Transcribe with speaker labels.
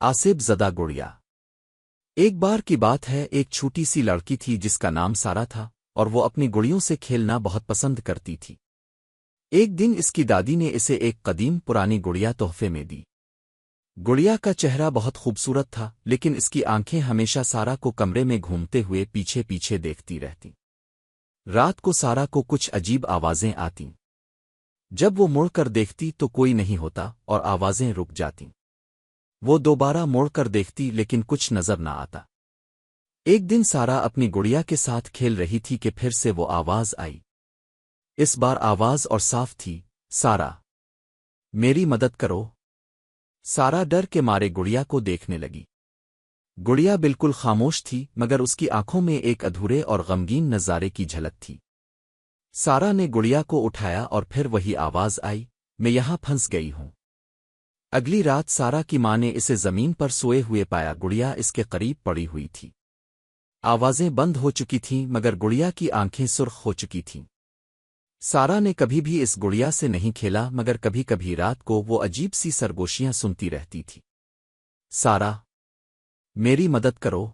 Speaker 1: آصف زدہ گڑیا۔ ایک بار کی بات ہے، ایک چھوٹی سی لڑکی تھی جس کا نام سارا تھا، اور وہ اپنی گڑیوں سے کھیلنا بہت پسند کرتی تھی۔ ایک دن اس کی دادی نے اسے ایک قدیم پرانی گڑیا تحفے میں دی۔ گڑیا کا چہرہ بہت خوبصورت تھا، لیکن اس کی آنکھیں ہمیشہ سارا کو کمرے میں گھومتے ہوئے پیچھے پیچھے دیکھتی رہتیں۔ رات کو سارا کو کچھ عجیب آوازیں آتیں۔ جب وہ مڑ کر دیکھتی تو کوئی نہیں ہوتا اور آوازیں رک جاتیں۔ وہ دوبارہ مڑ کر دیکھتی لیکن کچھ نظر نہ آتا۔ ایک دن سارا اپنی گڑیا کے ساتھ کھیل رہی تھی کہ پھر سے وہ آواز آئی۔ اس بار آواز اور صاف تھی، سارا، میری مدد کرو۔ سارا ڈر کے مارے گڑیا کو دیکھنے لگی۔ گڑیا بالکل خاموش تھی، مگر اس کی آنکھوں میں ایک ادھورے اور غمگین نظارے کی جھلک تھی۔ سارا نے گڑیا کو اٹھایا اور پھر وہی آواز آئی، میں یہاں پھنس گئی ہوں۔ اگلی رات سارا کی ماں نے اسے زمین پر سوئے ہوئے پایا، گڑیا اس کے قریب پڑی ہوئی تھی۔ آوازیں بند ہو چکی تھیں مگر گڑیا کی آنکھیں سرخ ہو چکی تھیں۔ سارا نے کبھی بھی اس گڑیا سے نہیں کھیلا، مگر کبھی کبھی رات کو وہ عجیب سی سرگوشیاں سنتی رہتی تھی۔ سارا، میری مدد کرو۔